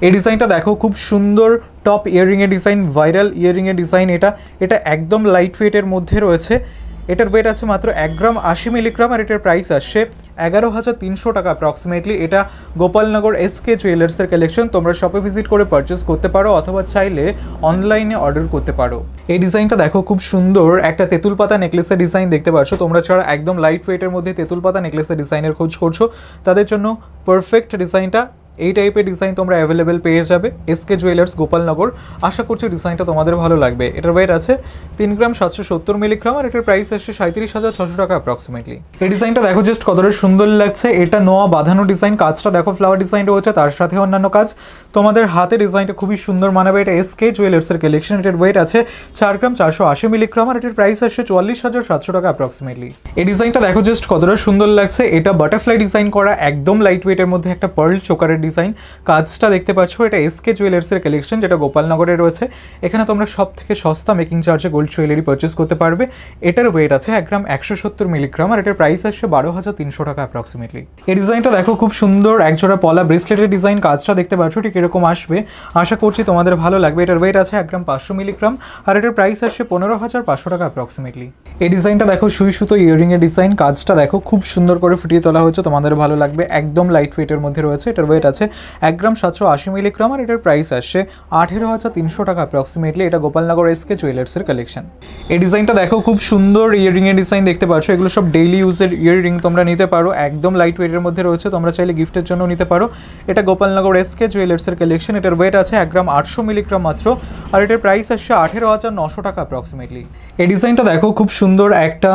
এই ডিজাইনটা দেখো খুব সুন্দর টপ ইয়াররিংয়ের ডিজাইন, ভাইরাল ইয়াররিংয়ের ডিজাইন। এটা একদম লাইট ওয়েটের মধ্যে রয়েছে। এটার ওয়েট আছে মাত্র 1 গ্রাম 80 মিলিগ্রাম আর এটার প্রাইস আসছে 11,300 টাকা অ্যাপ্রক্সিমেটলি। এটা গোপালনগর এসকে জুয়েলার্সের কালেকশন। তোমরা শপে ভিজিট করে পারচেস করতে পারো অথবা চাইলে অনলাইনে অর্ডার করতে পারো। এই ডিজাইনটা দেখো খুব সুন্দর একটা তেঁতুল পাতা নেকলেসের ডিজাইন দেখতে পাচ্ছ। তোমরা যারা একদম লাইট ওয়েটের মধ্যে তেঁতুল পাতা নেকলেসের ডিজাইনের খোঁজ করছো তাদের জন্য পারফেক্ট ডিজাইনটা। এই টাইপের ডিজাইন তোমরা অ্যাভেলেবেল পেয়ে যাবে এসকে জুয়েলার্স গোপালনগর। আশা করছি ডিজাইনটা তোমাদের ভালো লাগবে। এটার ওয়েট আছে 3 গ্রাম 770 মিলিগ্রাম আর এটার প্রাইস আসছে 37,600 টাকা অ্যাপ্রক্সিমেটলি। এই ডিজাইনটা দেখো জাস্ট কতটা সুন্দর লাগছে। এটা নোয়া বাঁধানো ডিজাইন, কাজটা দেখো ফ্লাওয়ার ডিজাইন রয়েছে, তার সাথে অন্যান্য কাজ। তোমাদের হাতে ডিজাইনটা খুবই সুন্দর মানাবে। এটা এসকে জুয়েলার্সের কালেকশন। এটার ওয়েট আছে 4 গ্রাম 480 মিলিগ্রাম আর এটার প্রাইস আসছে 44,700 টাকা অ্যাপ্রক্সিমেটলি। এই ডিজাইনটা দেখো জাস্ট কতটা সুন্দর লাগছে। এটা বাটারফ্লাই ডিজাইন করা, একদম লাইট ওয়েটের মধ্যে একটা পার্ল চোকারের ডিজাইন। কাজটা দেখতে পাচ্ছ, এটা এসকে জুয়েলার্সের কালেকশন যেটা গোপালনগরে রয়েছে। এখানে তোমরা সব থেকে সস্তা মেকিং চার্জে গোল্ড জুয়েলারি পারচেস করতে পারবে। এটার ওয়েট আছে 1 গ্রাম 170 মিলিগ্রাম আর এটার প্রাইস আসছে 12,300 টাকা অ্যাপ্রক্সিমেটলি। এই ডিজাইনটা দেখো খুব সুন্দর, একজোড়া পলা ব্রেসলেটের ডিজাইন। কাজটা দেখতে পাচ্ছ ঠিক এরকম আসবে। আশা করছি তোমাদের ভালো লাগবে। এটার ওয়েট আছে 1 গ্রাম 500 মিলিগ্রাম আর এটার প্রাইস আসছে 15,500 টাকা অ্যাপ্রক্সিমেটলি। এই ডিজাইনটা দেখো সুই সুতো ইয়াররিংয়ের ডিজাইন। কাজটা দেখো খুব সুন্দর করে ফুটিয়ে তোলা হয়েছে, তোমাদের ভালো লাগবে। একদম লাইট ওয়েটের মধ্যে রয়েছে। এটার ওয়েট আছে 1 গ্রাম 780 মিলিগ্রাম আর এটার প্রাইস আসছে 18,300 টাকা অ্যাপ্রক্সিমেটলি। এটা গোপালনগর এসকে জুয়েলার্সের কালেকশন। এই ডিজাইনটা দেখো খুব সুন্দর ইয়াররিংয়ের ডিজাইন দেখতে পাচ্ছ। এগুলো সব ডেইলি ইউজের ইয়াররিং, তোমরা নিতে পারো। একদম লাইট ওয়েটের মধ্যে রয়েছে, তোমরা চাইলে গিফটের জন্য নিতে পারো। এটা গোপালনগর এসকে জুয়েলার্সের কালেকশন। এটার ওয়েট আছে 1 গ্রাম 800 মিলিগ্রাম মাত্র আর এটার প্রাইস আসছে 18,900 টাকা অ্যাপ্রক্সিমেটলি। এই ডিজাইনটা দেখো খুব সুন্দর একটা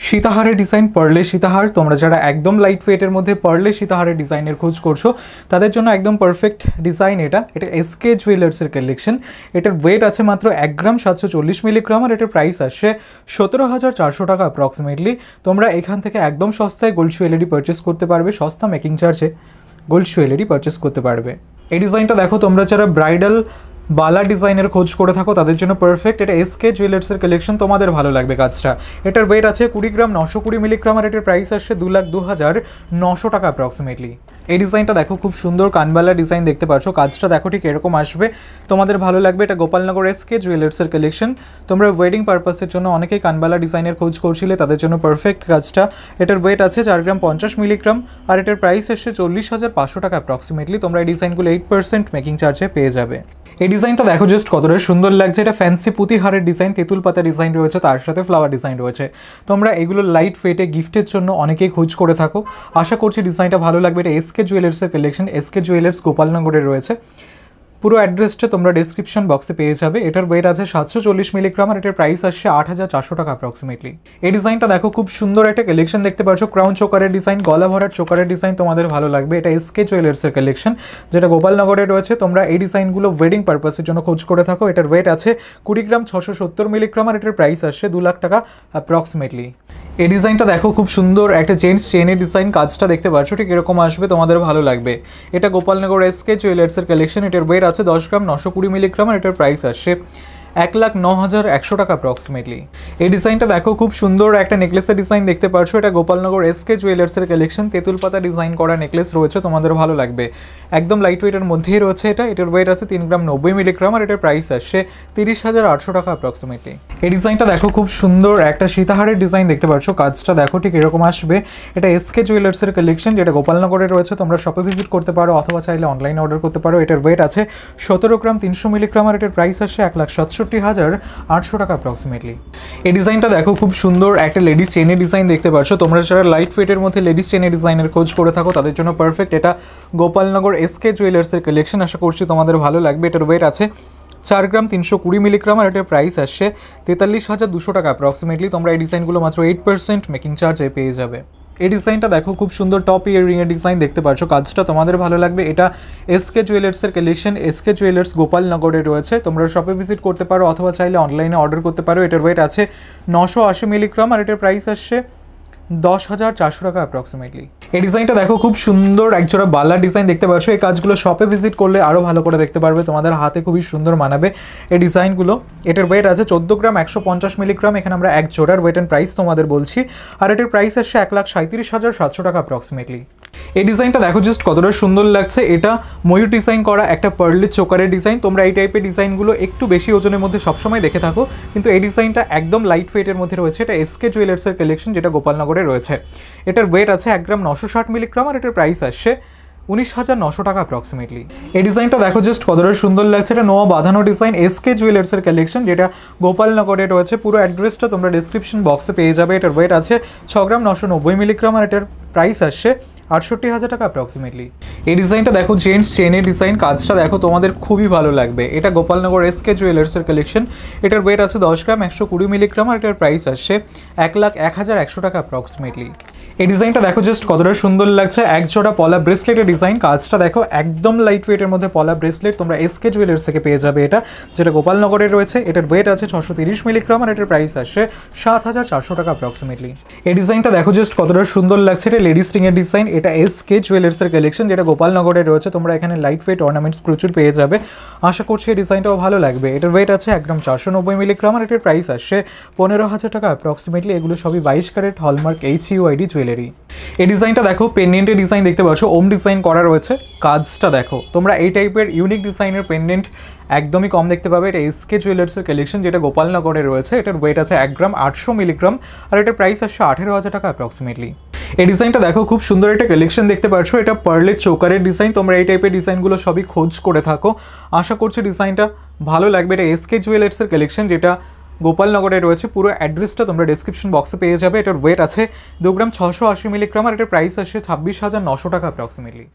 সীতাহারের ডিজাইন, পার্লে সীতাহার। তোমরা যারা একদম লাইট ওয়েটের মধ্যে পার্লে সীতাহারের ডিজাইনের খোঁজ করছো তাদের জন্য একদম পারফেক্ট ডিজাইন এটা। এটা এসকে জুয়েলার্সের কালেকশন। এটার ওয়েট আছে মাত্র 1 গ্রাম 740 মিলিগ্রাম আর এটার প্রাইস আসছে 17,400 টাকা অ্যাপ্রক্সিমেটলি। তোমরা এখান থেকে একদম সস্তায় গোল্ড জুয়েলারি পারচেস করতে পারবে, সস্তা মেকিং চার্জে গোল্ড জুয়েলারি পারচেস করতে পারবে। এই ডিজাইনটা দেখো, তোমরা যারা ব্রাইডাল বালা ডিজাইনের খোঁজ করে থাকো তাদের জন্য পারফেক্ট। এটা এসকে জুয়েলার্সের কালেকশন, তোমাদের ভালো লাগবে কাজটা। এটার ওয়েট আছে 20 গ্রাম 920 মিলিগ্রাম আর এটার প্রাইস আসছে 2,02,900 টাকা অ্যাপ্রক্সিমেটলি। এই ডিজাইনটা দেখো খুব সুন্দর কানবালা ডিজাইন দেখতে পাচ্ছ। কাজটা দেখো ঠিক এরকম আসবে, তোমাদের ভালো লাগবে। এটা গোপালনগর এসকে জুয়েলার্সের কালেকশন। তোমরা ওয়েডিং পারপাসের জন্য অনেকেই কানবালা ডিজাইনের খোঁজ করছিলে, তাদের জন্য পারফেক্ট কাজটা। এটার ওয়েট আছে 4 গ্রাম 50 মিলিগ্রাম আর এটার প্রাইস আসছে 40,500 টাকা অ্যাপ্রক্সিমেটলি। তোমরা এই ডিজাইনগুলো 8% মেকিং চার্জে পেয়ে যাবে। এই ডিজাইনটা দেখো জাস্ট কতটা সুন্দর লাগছে। এটা ফ্যান্সি পুঁতিহারের ডিজাইন, তেঁতুল পাতা ডিজাইন রয়েছে, তার সাথে ফ্লাওয়ার ডিজাইন রয়েছে। তোমরা এগুলো লাইট ওয়েটে গিফটের জন্য অনেকেই খোঁজ করে থাকো। আশা করছি ডিজাইনটা ভালো লাগবে। এটা এসকে জুয়েলার্সের কালেকশন। এসকে জুয়েলার্স গোপালনগরে রয়েছে। পুরো অ্যাড্রেসটা তোমরা ডিসক্রিপশন বক্সে পেয়ে যাবে। এটার ওয়েট আছে 740 মিলিগ্রাম আর এটার প্রাইস আসছে 8,400 টাকা অ্যাপ্রক্সিমেটলি। এই ডিজাইনটা দেখো খুব সুন্দর একটা কালেকশন দেখতে পাচ্ছ। ক্রাউন চোকারের ডিজাইন, গলা ভরার চোকারের ডিজাইন তোমাদের ভালো লাগবে। এটা এসকে জুয়েলার্সের কালেকশন যেটা গোপালনগরে রয়েছে। তোমরা এই ডিজাইনগুলো ওয়েডিং পারপাসের জন্য খোঁজ করে থাকো। এটার ওয়েট আছে 20 গ্রাম 670 মিলিগ্রাম আর এটার প্রাইস আসছে 2 লাখ টাকা অ্যাপ্রক্সিমেটলি। এই ডিজাইনটা দেখো খুব সুন্দর একটা জেন্টস চেনের ডিজাইন। কাজটা দেখতে পাচ্ছ ঠিক এরকম আসবে, তোমাদের ভালো লাগবে। এটা গোপালনগর এসকে জুয়েলার্সের কালেকশন। এটার ওয়েট আছে 10 গ্রাম 920 মিলিগ্রাম আর এটার প্রাইস আসছে 1,09,100 টাকা অ্যাপ্রক্সিমেটলি। এই ডিজাইনটা দেখো খুব সুন্দর একটা নেকলেসের ডিজাইন দেখতে পাচ্ছ। এটা গোপালনগর এসকে জুয়েলার্সের কালেকশন। তেঁতুল পাতা ডিজাইন করা নেকলেস রয়েছে, তোমাদের ভালো লাগবে। একদম লাইট ওয়েটের মধ্যেই রয়েছে এটা। এটার ওয়েট আছে 3 গ্রাম 90 মিলিগ্রাম আর এটার প্রাইস আসছে 30,800 টাকা অ্যাপ্রক্সিমেটলি। এই ডিজাইনটা দেখো খুব সুন্দর একটা সীতাহারের ডিজাইন দেখতে পাচ্ছ। কাজটা দেখো ঠিক এরকম আসবে। এটা এসকে জুয়েলার্সের কালেকশন যেটা গোপালনগরে রয়েছে। তোমরা শপে ভিজিট করতে পারো অথবা চাইলে অনলাইনে অর্ডার করতে পারো। এটার ওয়েট আছে 17 গ্রাম 300 মিলিগ্রাম আর এটার প্রাইস আসছে 1,67,800 টাকা অ্যাপ্রক্সিমেটলি। এই ডিজাইনটা দেখো খুব সুন্দর একটা লেডিস চেনের ডিজাইন দেখতে পাচ্ছ। তোমরা যারা লাইট ওয়েটের মধ্যে লেডিস চেনের ডিজাইনের খোঁজ করে থাকো তাদের জন্য পারফেক্ট। এটা গোপালনগর এসকে জুয়েলার্সের কালেকশন। আশা করছি তোমাদের ভালো লাগবে। এটার ওয়েট আছে 4 গ্রাম 320 মিলিগ্রাম আর এটার প্রাইস আসছে 43,200 টাকা অ্যাপ্রক্সিমেটলি। তোমরা এই ডিজাইনগুলো মাত্র 8% মেকিং চার্জে পেয়ে যাবে। এই ডিজাইনটা দেখো খুব সুন্দর টপ ইয়াররিংয়ের ডিজাইন দেখতে পাচ্ছ। কাজটা তোমাদের ভালো লাগবে। এটা এসকে জুয়েলার্সের কালেকশন। এসকে জুয়েলার্স গোপালনগরে রয়েছে। তোমরা শপে ভিজিট করতে পারো অথবা চাইলে অনলাইনে অর্ডার করতে পারো। এটার ওয়েট আছে 980 মিলিগ্রাম আর এটার প্রাইস আসছে 10,400 টাকা অ্যাপ্রক্সিমেটলি। এই ডিজাইনটা দেখো খুব সুন্দর একজোড়া বালার ডিজাইন দেখতে পাচ্ছ। এই কাজগুলো শপে ভিজিট করলে আরও ভালো করে দেখতে পারবে, তোমাদের হাতে খুবই সুন্দর মানাবে এই ডিজাইনগুলো। এটার ওয়েট আছে 14 গ্রাম 150 মিলিগ্রাম। এখানে আমরা এক জোড়ার ওয়েট অ্যান্ড প্রাইস তোমাদের বলছি আর এটার প্রাইস আসছে 1,37,700 টাকা অ্যাপ্রক্সিমেটলি। এই ডিজাইনটা দেখো জাস্ট কতটা সুন্দর লাগছে। এটা ময়ূর ডিজাইন করা একটা পার্লের চোকারের ডিজাইন। তোমরা এই টাইপের ডিজাইনগুলো একটু বেশি ওজনের মধ্যে সবসময় দেখে থাকো, কিন্তু এই ডিজাইনটা একদম লাইট ওয়েটের মধ্যে রয়েছে। এটা এসকে জুয়েলার্সের কালেকশন, যেটা গোপালনগরে রয়েছে। এটার ওয়েট আছে 1 গ্রাম 960 মিলিগ্রাম, আর এটার প্রাইস আসছে 19,900 টাকা অ্যাপ্রক্সিমেটলি। এই ডিজাইনটা দেখো জাস্ট কতটা সুন্দর লাগছে। এটা নোয়া বাঁধানো ডিজাইন, এসকে জুয়েলার্সের কালেকশন, যেটা গোপালনগরে রয়েছে। পুরো অ্যাড্রেসটা তোমরা ডিসক্রিপশন বক্সে পেয়ে যাবে। এটার ওয়েট আছে 6 গ্রাম 990 মিলিগ্রাম, আর এটার প্রাইস আসছে 68,000 টাকা অ্যাপ্রক্সিমেটলি। এই ডিজাইনটা দেখো জেন্টস চেনের ডিজাইন, কাজটা দেখো তোমাদের খুবই ভালো লাগবে। এটা গোপালনগর এসকে জুয়েলার্সের কালেকশন। এটার ওয়েট আছে 10 গ্রাম 120 মিলিগ্রাম, আর এটার প্রাইস আসছে 1,01,100 টাকা অ্যাপ্রক্সিমেটলি। এই ডিজাইনটা দেখো জাস্ট কতটা সুন্দর লাগছে। এক জোড়া পলা ব্রেসলেটের ডিজাইন, কাজটা দেখো একদম লাইট ওয়েটের মধ্যে পলা ব্রেসলেট। তোমরা এসকে জুয়েলার্স থেকে পেয়ে যাবে এটা, যেটা গোপালনগরে রয়েছে। এটার ওয়েট আছে 630 মিলিগ্রাম, আর এটার প্রাইস আসছে 7,400 টাকা অ্যাপ্রক্সিমেটলি। এই ডিজাইনটা দেখো জাস্ট কতটা সুন্দর লাগছে। এটা লেডিস রিংয়ের ডিজাইন। এটা এসকে জুয়েলার্সের কালেকশন, যেটা গোপালনগরে রয়েছে। তোমরা এখানে লাইট ওয়েট অর্নামেন্টস প্রচুর পেয়ে যাবে। আশা করছি এই ডিজাইনটাও ভালো লাগবে। এটার ওয়েট আছে 1 গ্রাম 490 মিলিগ্রাম, আর এটার প্রাইস আসছে 15,000 টাকা অ্যাপ্রক্সিমেটলি। এগুলো সবই 22 ক্যারেট হলমার্ক HUID জুয়েলারি। এই ডিজাইনটা দেখো পেন্ডেন্টের ডিজাইন দেখতে পাচ্ছ, ওম ডিজাইন করা রয়েছে। কাজটা দেখো, তোমরা এই টাইপের ইউনিক ডিজাইনের পেন্ডেন্ট একদমই কম দেখতে পাবে। এটা এসকে জুয়েলার্সের কালেকশন, যেটা গোপালনগরে রয়েছে। এটার ওয়েট আছে 1 গ্রাম 800 মিলিগ্রাম, আর এটার প্রাইস আসছে 18,000 টাকা অ্যাপ্রক্সিমেটলি। এই ডিজাইনটা দেখো খুব সুন্দর একটা কালেকশন দেখতে পাচ্ছ। এটা পার্লের চোকারের ডিজাইন। তোমরা এই টাইপের ডিজাইনগুলো সবই খোঁজ করে থাকো। আশা করছি ডিজাইনটা ভালো লাগবে। এটা এসকে জুয়েলার্সের কালেকশন, যেটা গোপালনগরে রয়েছে। পুরো অ্যাড্রেসটা তোমরা ডিসক্রিপশন বক্সে পেয়ে যাবে। এটার ওয়েট আছে 2 গ্রাম 680 মিলিগ্রাম, আর এটার প্রাইস আসছে 26,900 টাকা অ্যাপ্রক্সিমেটলি।